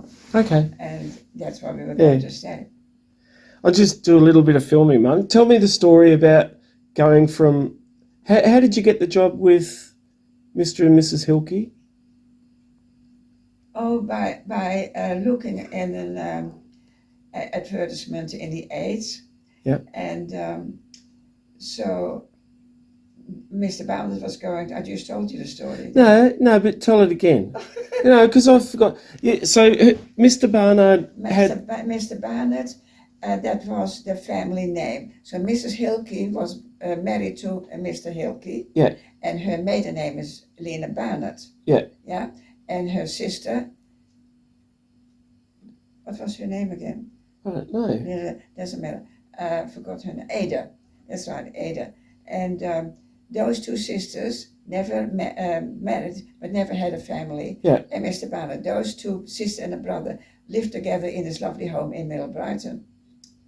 well. Okay. And that's why we were going to stay. I'll just do a little bit of filming, Mum. Tell me the story about going from... How did you get the job with Mr. and Mrs. Hilke? Oh, by looking in an advertisement in the AIDS. Yeah. And so Mr. Barnett was going. I just told you the story. No, but tell it again. Because I forgot. Yeah, so Mr. Barnard had... Mr. Barnett, that was the family name. So Mrs. Hilke was married to Mr. Hilke. Yeah. And her maiden name is Lena Barnett. Yeah. Yeah. And her sister, what was her name again? I don't know. Doesn't matter. I forgot her name. Ada. That's right, Ada. And those two sisters never married, but never had a family. Yeah. And Mr. Barnett, those two, sister and a brother, lived together in this lovely home in Middle Brighton.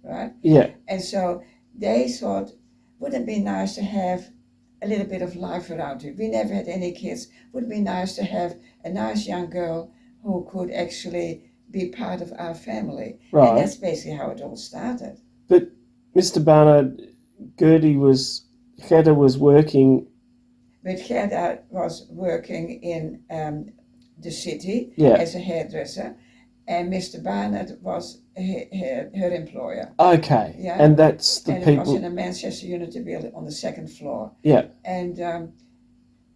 Right? Yeah. And so they thought, wouldn't it be nice to have a little bit of life around it? We never had any kids. Would it be nice to have a nice young girl who could actually be part of our family? Right. And that's basically how it all started. But Mr. Barnard, Gerda was working... But Gerda was working in the city as a hairdresser, and Mr. Barnett was her employer. Okay. Yeah. And that's the people... And it was in a Manchester Unity building on the second floor. Yeah. And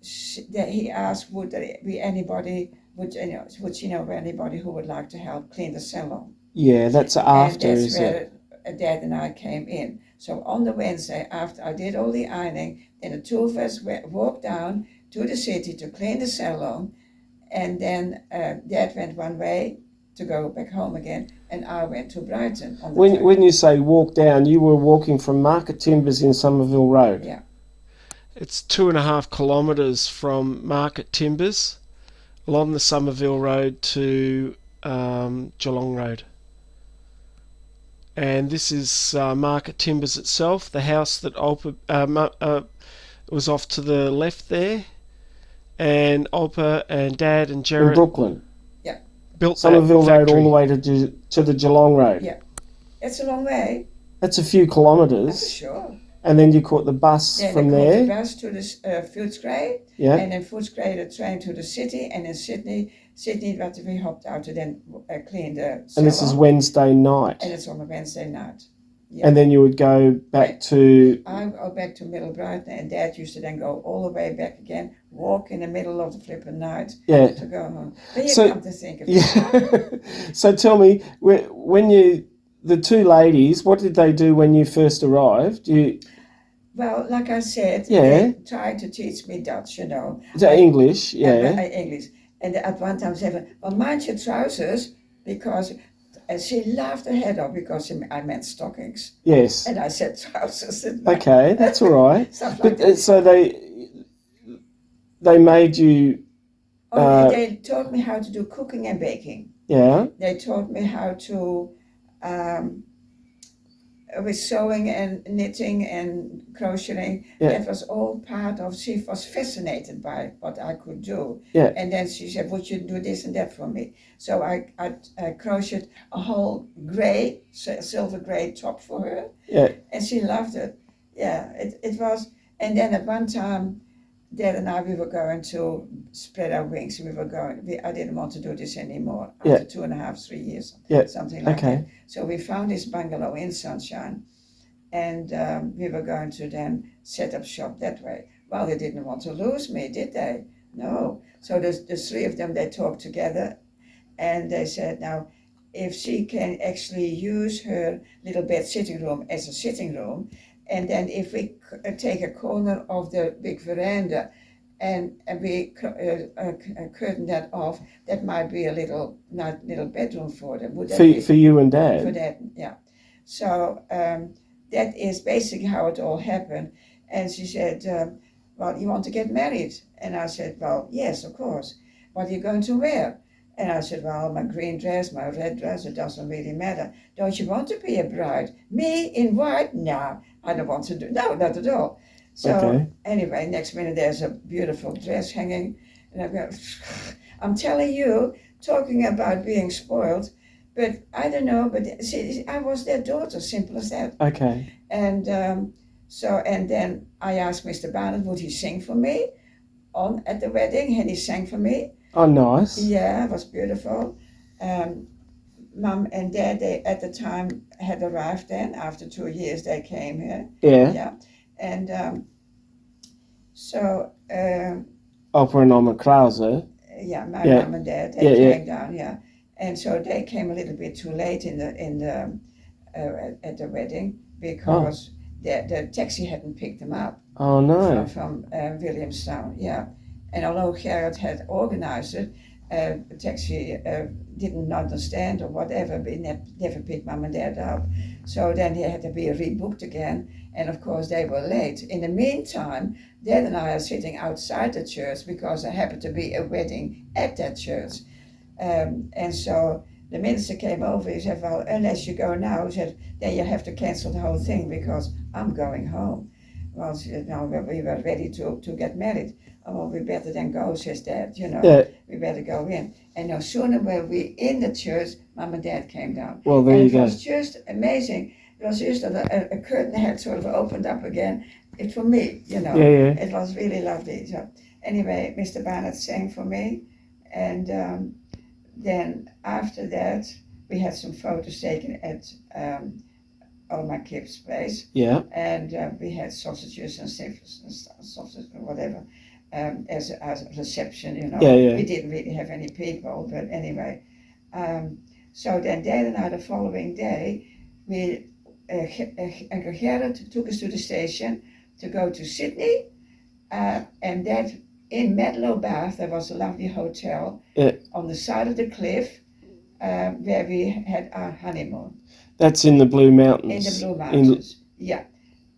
he asked, would there be anybody, would she know of anybody who would like to help clean the salon? Yeah, that's after, and that's is where it? Dad and I came in. So on the Wednesday, after I did all the ironing, then the two of us walked down to the city to clean the salon, and then Dad went one way to go back home again, and I went to Brighton. On the when you say walk down, you were walking from Market Timbers in Somerville Road. Yeah. It's 2.5 kilometres from Market Timbers along the Somerville Road to Geelong Road. And this is Market Timbers itself, the house that was off to the left there. And Olpa and Dad and Gerard... In Brooklyn. Yeah. Built Somerville that Road all the way to the Geelong Road. Yeah. It's a long way. That's a few kilometres. For sure. And then you caught the bus from there. Yeah, the bus to the Footscray. Yeah. And then Footscray the train to the city. And in Sydney, we hopped out to then clean the salon. And this is Wednesday night. And it's on a Wednesday night. Yeah. And then you would go back to... I go back to Middle Brighton, and Dad used to then go all the way back again, walk in the middle of the flipping night to go home. But you come to think of it. So tell me, when the two ladies, what did they do when you first arrived? Well, like I said, they tried to teach me Dutch, English, English. And at one time said, well, mind your trousers, because... And she laughed her head off because I meant stockings. Yes. And I said trousers. Okay, that's all right. So they made you... they taught me how to do cooking and baking. Yeah. They taught me how to... with sewing and knitting and crocheting. Yeah. That was all part of... She was fascinated by what I could do. Yeah. And then she said, would you do this and that for me? So I crocheted a whole silver grey top for her. Yeah. And she loved it. Yeah, it was... And then at one time, Dad and I, we were going to spread our wings. I didn't want to do this anymore after 2.5, 3 years. Yeah. Something like that. So we found this bungalow in Sunshine, and we were going to then set up shop that way. Well, they didn't want to lose me, did they? No. So the three of them, they talked together, and they said, now, if she can actually use her little bed sitting room as a sitting room, and then if we take a corner of the big veranda and we curtain that off, that might be a little bedroom for them. Would that for you and Dad? For that, yeah. So that is basically how it all happened. And she said, well, you want to get married? And I said, well, yes, of course. What are you going to wear? And I said, well, my green dress, my red dress, it doesn't really matter. Don't you want to be a bride? Me in white? No, I don't want to do, no, not at all. So anyway, next minute there's a beautiful dress hanging. And I'm telling you, talking about being spoiled, but I don't know. But see, I was their daughter, simple as that. Okay. And and then I asked Mr. Barnett, would he sing for me at the wedding, and he sang for me. Oh, nice. Yeah, it was beautiful. Mom and Dad, they at the time had arrived. Then after 2 years, they came here. Yeah. Yeah, and so. Opa and Oma Krause. Yeah, my Yeah. mom and dad Yeah, yeah. came down, yeah, and so they came a little bit too late at the wedding because the taxi hadn't picked them up Oh, no. from Williamstown, yeah, and although Gerard had organized it, the taxi didn't understand or whatever, but never picked mom and dad up, so then he had to be rebooked again, and of course they were late. In the meantime, Dad and I are sitting outside the church because there happened to be a wedding at that church. And so the minister came over. He said, well, unless you go now, he said, then you have to cancel the whole thing because I'm going home. Well, she said, no, we were ready to get married. Oh, well, we better then go, says Dad, Yeah. we better go in. And no sooner were we in the church, Mom and Dad came down. Well, there And you it go. was just amazing. It was just that a curtain had sort of opened up again. It for me, Yeah, yeah. it was really lovely. So anyway, Mr. Barnett sang for me, and then after that we had some photos taken at Oma Kip's place, Yeah. and we had sausages and sausage or whatever as a reception. Yeah, yeah. We didn't really have any people, but anyway. So then Dad and I the following day, Uncle Gerard took us to the station to go to Sydney, and that in Medlow Bath there was a lovely hotel on the side of the cliff where we had our honeymoon. That's in the Blue Mountains. In the Blue Mountains, yeah.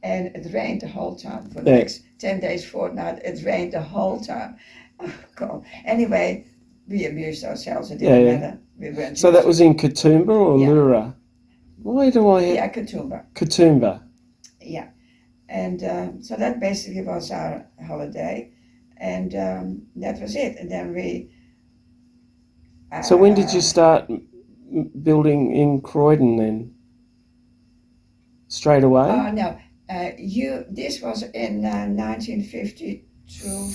And it rained the whole time. For the next 10 days, fortnight, it rained the whole time. Oh, God. Anyway, we amused ourselves. It didn't matter. We weren't So that was in Katoomba or Lura? Why do I have... Yeah, Katoomba. Katoomba. Yeah. And so that basically was our holiday. And that was it. And then we... So when did you start building in Croydon then? Straight away? No. This was in 1952.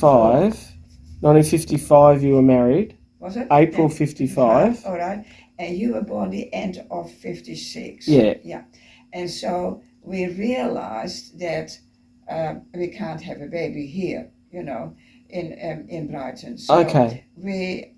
1955 you were married. Was it? April 55. All right. And you were born the end of 56. Yeah. Yeah. And so we realized that we can't have a baby here, in Brighton. So Okay. we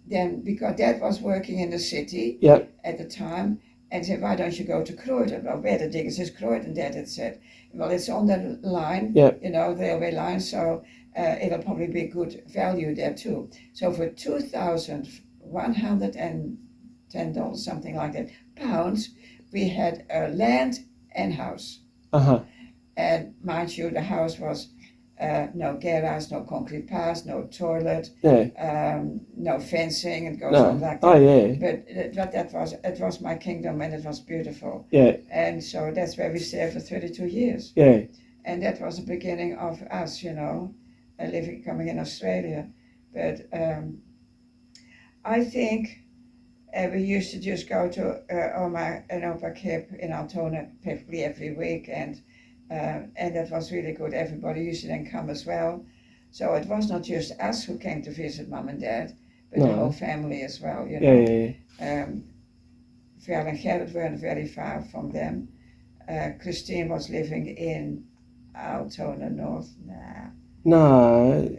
then, because Dad was working in the city at the time, and said, why don't you go to Croydon? Well, where the diggers is Croydon, Dad had said. Well, it's on the line, the railway line, so it'll probably be good value there too. So for $2,110, something like that, pounds, we had land and house. Uh-huh. And mind you, the house was no garage, no concrete paths, no toilet, no fencing. It goes on like that. Oh, yeah. But it was my kingdom, and it was beautiful. Yeah. And so that's where we stayed for 32 years. Yeah. And that was the beginning of us, coming in Australia. But I think we used to just go to Oma and Opa Kip in Altona practically every week, and that was really good. Everybody used to then come as well. So it was not just us who came to visit Mom and Dad, but the whole family as well, Yeah. Val and Gerrit weren't very far from them. Christine was living in Altona North. No.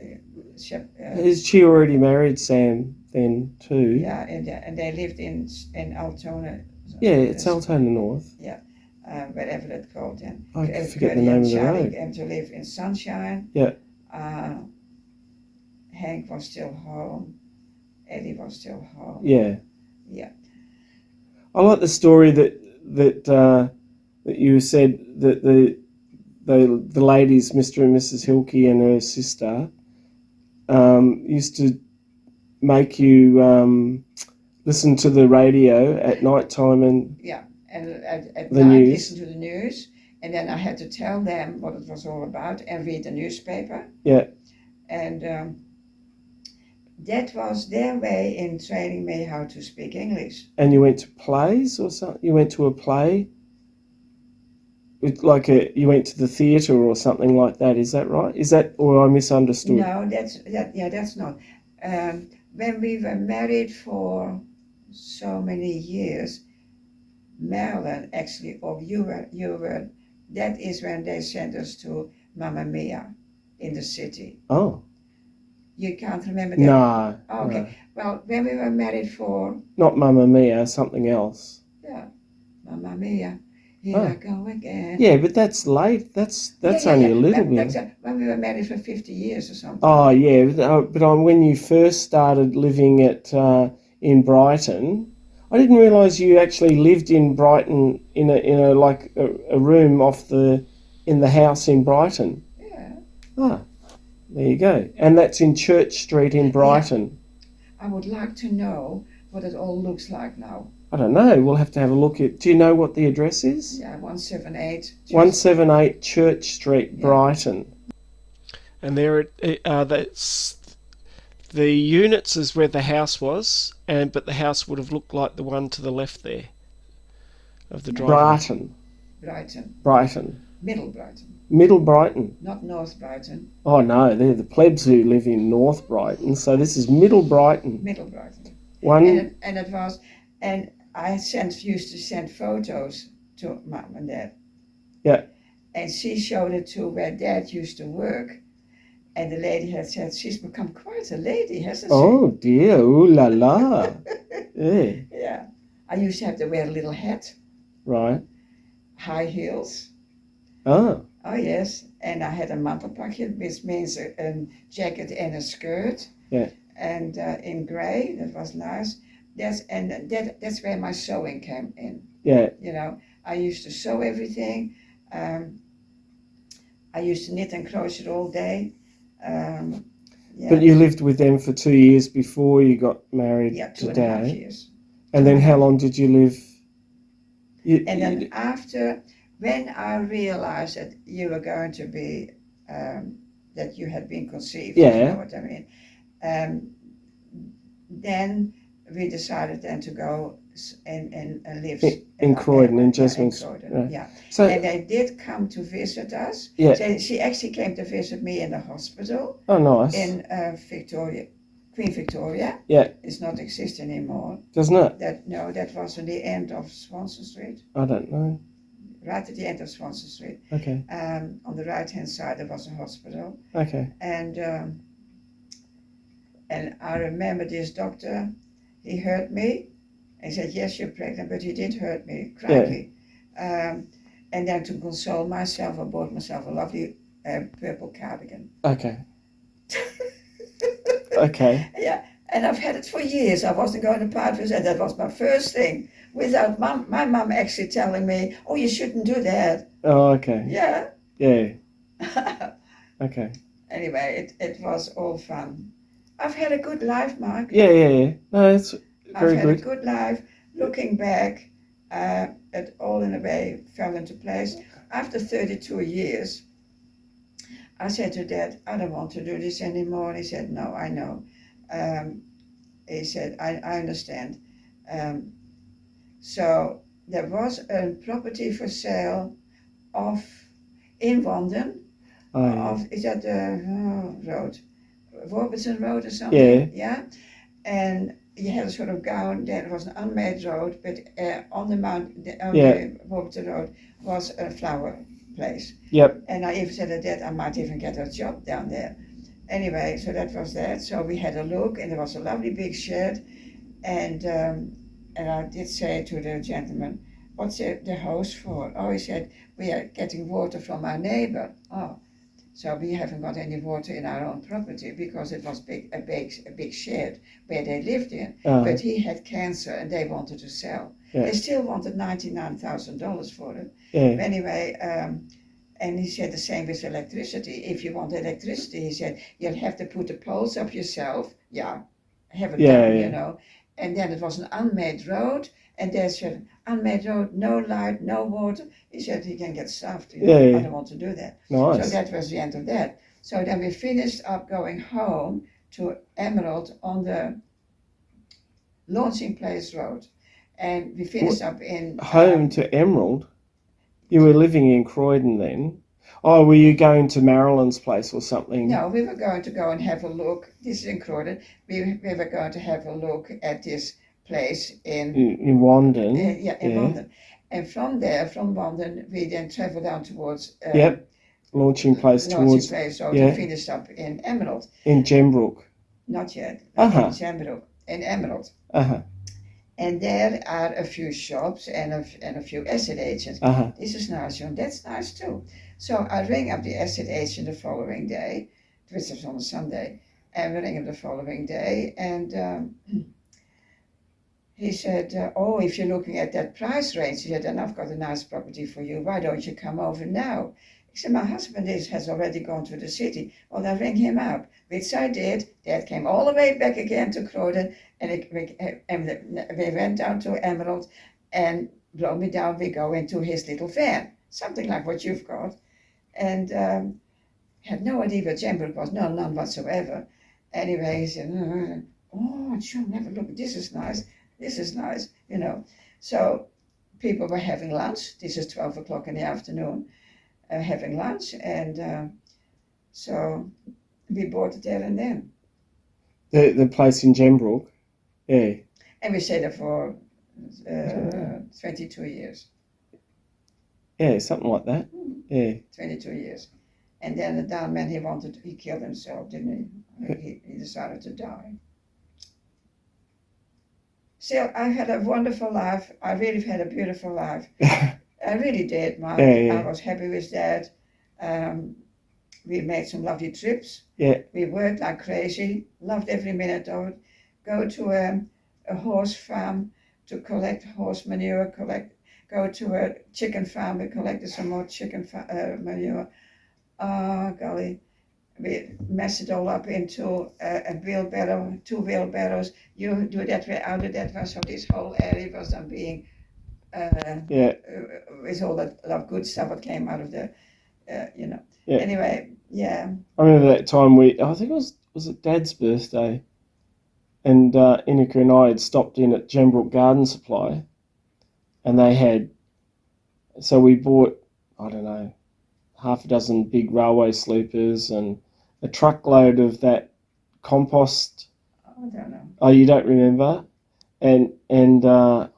Is she already married Sam then too? Yeah, and they lived in Altona. Yeah, it's Altona North. Yeah, whatever that's called then. I forget the name of the road. And to live in Sunshine. Yeah. Hank was still home. Eddie was still home. Yeah. Yeah. I like the story that you said that the ladies, Mr. and Mrs. Hilke and her sister, used to make you listen to the radio at night time and at the night news. listen to the news, and then I had to tell them what it was all about and read the newspaper. Yeah. And that was their way in training me how to speak English. And you went to plays or something? You went to a play? You went to the theatre or something like that, is that right? Is that, or I misunderstood? No, that's not. When we were married for so many years, Marilyn actually, or you were, that is when they sent us to Mamma Mia in the city. Oh. You can't remember that? No. Oh, okay. No. Well, when we were married for, Not Mamma Mia, something else. yeah, Mamma Mia, here Oh. I go again. Yeah, but that's late. That's Yeah, only a little That's bit. when we were married for 50 years or something. Oh, yeah, but when you first started living in Brighton, I didn't realise you actually lived in Brighton in a room in the house in Brighton. Yeah. Ah, there you go. And that's in Church Street in Brighton. I would like to know what it all looks like now. I don't know. We'll have to have a look at. Do you know what the address is? Yeah, 178. 178 Church Street, Yeah. Brighton. And that's the units is where the house was, but the house would have looked like the one to the left there of the driveway. Brighton. Brighton. Middle Brighton. Not North Brighton. Oh no, they're the plebs who live in North Brighton. So this is Middle Brighton. Middle Brighton. One. And I used to send photos to Mum and Dad. Yeah. And she showed it to where Dad used to work. And the lady had said, she's become quite a lady, hasn't she? Oh dear, ooh la la. Yeah. Yeah. I used to have to wear a little hat. Right. High heels. Oh. Oh yes. And I had a mantelpakje, which means a jacket and a skirt. Yeah. And in grey, that was nice. That's where my sewing came in. Yeah. You know, I used to sew everything. I used to knit and crochet all day. Yeah. But you lived with them for 2 years before you got married to Dad. 2.5 years. And then how long did you live? Then after, when I realized that you were going to be, that you had been conceived, Yeah. you know what I mean, then we decided then to go and live in Croydon, in Jasmine. Croydon, yeah. So, And they did come to visit us. Yeah. So she actually came to visit me in the hospital oh, nice. in Queen Victoria. Yeah. It's not exist anymore. Doesn't it? That was at the end of Swanson Street. I don't know. Right at the end of Swanson Street. Okay. On the right-hand side there was a hospital. Okay. And I remember this doctor, he heard me and said, yes, you're pregnant, but he did hurt me, crikey. And then to console myself, I bought myself a lovely purple cardigan. Okay. Okay. Yeah, and I've had it for years. I wasn't going to part with it. That was my first thing. Without my mum actually telling me, oh, you shouldn't do that. Oh, okay. Yeah. Yeah. Okay. Anyway, it was all fun. I've had a good life, Mark. Yeah. No, it's very I've had good. a good life. Looking back, it all in a way fell into place. After 32 years, I said to Dad, I don't want to do this anymore. And he said, no, I know. He said, I understand. So there was a property for sale in London. Oh, yeah. Is that the road? Warburton Road or something? Yeah. And you had a sort of gown, there was an unmade road, but on the Warburton Road was a flower place. Yep. And I even said to Dad, I might even get a job down there. Anyway, so that was that. So we had a look, and there was a lovely big shed. And I did say to the gentleman, what's the house for? Oh, he said, we are getting water from our neighbor. Oh, so we haven't got any water in our own property because it was a big shed where they lived in. But he had cancer and they wanted to sell. Yeah. They still wanted $99,000 for it. Yeah. But anyway, and he said the same with electricity. If you want electricity, he said, you'll have to put the poles up yourself. Yeah, have it done, you know. And then it was an unmade road. And they said, unmade road, no light, no water. He said, he can get stuffed. You know? I don't want to do that. Nice. So that was the end of that. So then we finished up going home to Emerald on the Launching Place Road. And we finished up in... Home to Emerald? You were living in Croydon then? Oh, were you going to Marilyn's place or something? No, we were going to go and have a look. This is in Croydon. We were going to have a look at this place in Wandon. in London. And from there, from London, we then travelled down towards Launching Place towards Place Road and finished up in Emerald. In Gembrook. Not yet. In Gembrook, in Emerald. Uh-huh. And there are a few shops and a few estate agents. Uh-huh. This is nice, John. That's nice too. So I rang up the estate agent the following day, which was on a Sunday, and we rang him the following day, and he said, oh, if you're looking at that price range, he said, then I've got a nice property for you. Why don't you come over now? He said, my husband has already gone to the city. Well, I rang him up, which I did. Dad came all the way back again to Croydon, and we went down to Emerald, and blow me down, we go into his little van, something like what you've got. And had no idea what Gembrook was, none whatsoever. Anyway, he said, oh, sure, never look, this is nice, you know. So people were having lunch. This is 12 o'clock in the afternoon, having lunch. And so we bought it there and then. The place in Gembrook? Yeah. And we stayed there for 22 years. Yeah, something like that. Yeah. 22 years. And then the down man, he killed himself, didn't he? He decided to die. Still, I had a wonderful life. I really had a beautiful life. I really did, Mark. I was happy with that. We made some lovely trips. Yeah. We worked like crazy. Loved every minute of it. Go to a horse farm to collect horse manure. Go to a chicken farm. We collected some more chicken manure. Oh, golly. We messed it all up into a wheelbarrow, 2 wheelbarrows. You do that way, out of that way. So this whole area was then being, with all that lot of good stuff that came out of the, you know. Yeah. Anyway, yeah. I remember that time I think it was it Dad's birthday, and Inika and I had stopped in at Gembrook Garden Supply, and they had, so we bought, I don't know, half a dozen big railway sleepers and a truckload of that compost. I don't know. Oh, you don't remember? And anyway,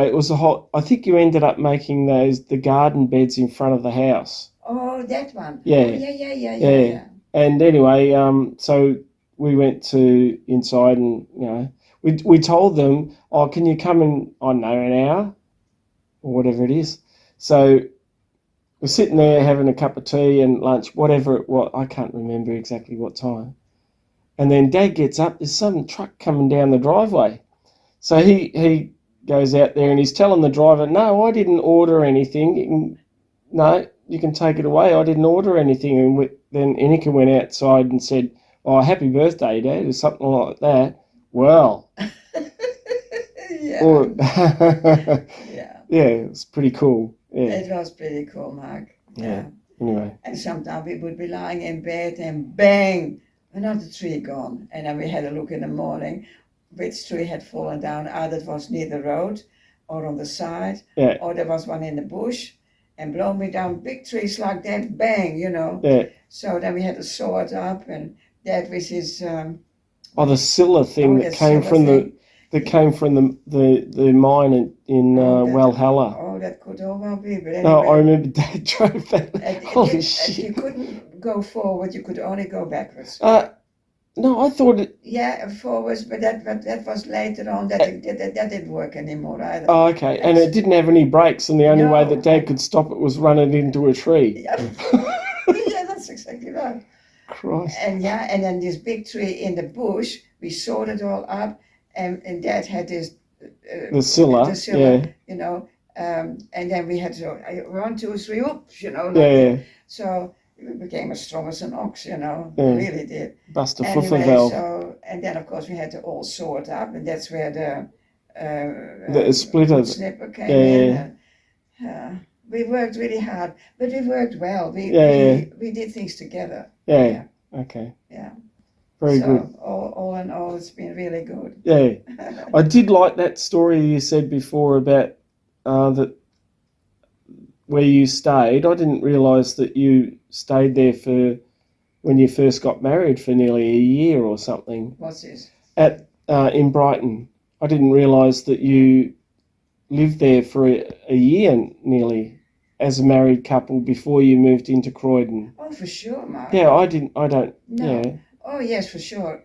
it was I think you ended up making the garden beds in front of the house. Oh, that one. Yeah. Oh, yeah. And anyway, so we went to inside, and you know, we told them, oh, can you come in, I don't know, an hour or whatever it is. So we're sitting there having a cup of tea and lunch, whatever it was. I can't remember exactly what time. And then Dad gets up. There's some truck coming down the driveway. So he goes out there and he's telling the driver, no, I didn't order anything. No, you can take it away. I didn't order anything. And then Inika went outside and said, oh, happy birthday, Dad, or something like that. Well. Yeah. Yeah, it was pretty cool. Yeah. It was pretty cool, Mark. Yeah. Anyway. And sometimes we would be lying in bed and bang, another tree gone. And then we had a look in the morning which tree had fallen down. Either it was near the road or on the side, or there was one in the bush and blown me down. Big trees like that, bang, you know. Yeah. So then we had to saw it up, and that was his... the Scylla thing that came from the mine in Walhalla. Oh, that could all well be. But anyway, no, I remember Dad drove that. Holy shit! You couldn't go forward; you could only go backwards. No, I thought it. Yeah, forwards, but that was later on. That didn't work anymore either. Oh, okay. And it didn't have any brakes, and the only way that Dad could stop it was running into a tree. Yeah, yeah, that's exactly right. Christ. And then this big tree in the bush, we sawed it all up, and Dad had this the Scylla, you know, and then we had to 1, 2, 3, oops, you know. Like that. So we became as strong as an ox, you know. We really did. Bust a fuffer valve. So, and then of course we had to all saw it up, and that's where the splitter snipper came in. We worked really hard, but we worked well. We did things together. Yeah. Okay. Yeah. Very so good. all in all, it's been really good. Yeah. I did like that story you said before about that where you stayed. I didn't realise that you stayed there for when you first got married for nearly a year or something. What's this? At in Brighton. I didn't realise that you lived there for a year nearly as a married couple before you moved into Croydon. Oh, for sure, Mark. Yeah, I don't. No. Yeah. Oh, yes, for sure.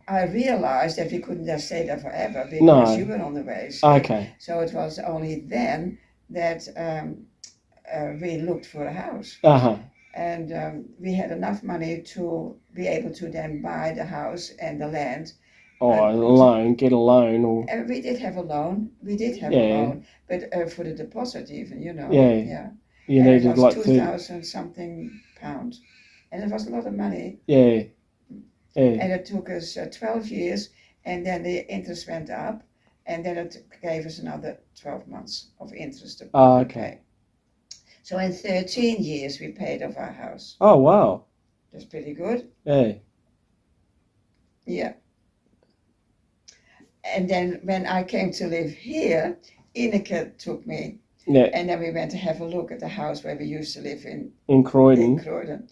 I realized that we couldn't just stay there forever because No. you were on the way. Okay. So it was only then that we looked for a house. Uh-huh. And we had enough money to be able to then buy the house and the land. Oh, a loan, get a loan or... And we did have a loan. We did have a loan, but for the deposit even, you know. Yeah. Yeah. You and needed it was like 2,000 something pounds. And it was a lot of money. Yeah. Yeah. And it took us 12 years, and then the interest went up, and then it gave us another 12 months of interest to Okay. pay. So in 13 years, we paid off our house. Oh, wow. That's pretty good. Yeah. Yeah. And then when I came to live here, Ineke took me, Yeah. and then we went to have a look at the house where we used to live In Croydon. in Croydon.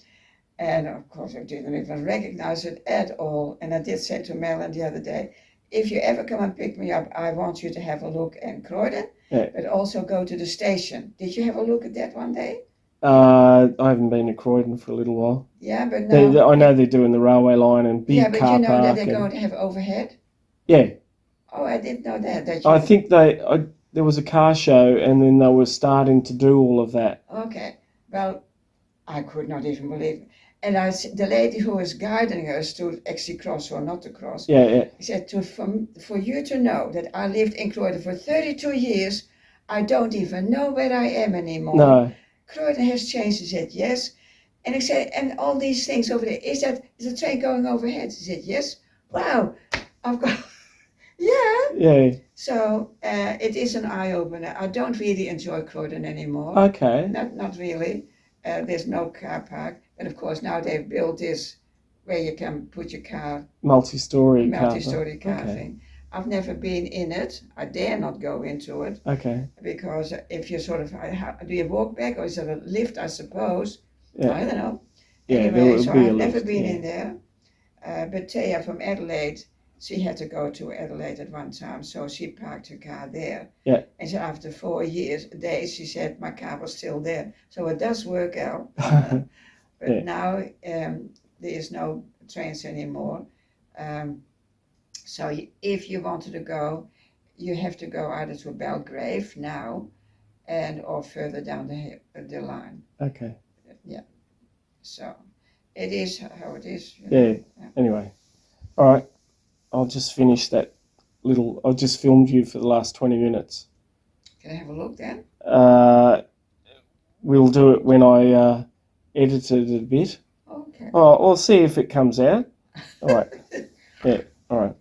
And of course, I didn't even recognize it at all. And I did say to Marilyn the other day, if you ever come and pick me up, I want you to have a look in Croydon, but also go to the station. Did you have a look at that one day? I haven't been to Croydon for a little while. Yeah, but now... I know they're doing the railway line and big car park. Yeah, but you know that they're going to have overhead? Yeah. Oh, I didn't know that. I think there was a car show and then they were starting to do all of that. Okay. Well, I could not even believe it. And the lady who was guiding us to actually cross or not to cross, said, for you to know that I lived in Croydon for 32 years, I don't even know where I am anymore. No. Croydon has changed. He said, yes. And I said, and all these things over there, is the train going overhead? He said, yes. Wow. I've got, yeah. Yeah. So it is an eye-opener. I don't really enjoy Croydon anymore. Okay. Not really. There's no car park. And of course, now they've built this where you can put your car. Multi-story car thing. I've never been in it. I dare not go into it. Okay. Because if you sort of, do you walk back or is there a lift, I suppose? Yeah. I don't know. Yeah, anyway, so I've never lift, been in there. But Thea from Adelaide, she had to go to Adelaide at one time, so she parked her car there. Yeah. And so after 4 days, she said my car was still there. So it does work out. But now there is no trains anymore. So if you wanted to go, you have to go either to Belgrave now, or further down the line. Okay. Yeah. So it is how it is. Yeah. Anyway, all right. I'll just finish that little. I just filmed you for the last 20 minutes. Can I have a look then? We'll do it when I edited it a bit. Okay. Oh, we'll see if it comes out. All right. Yeah. All right.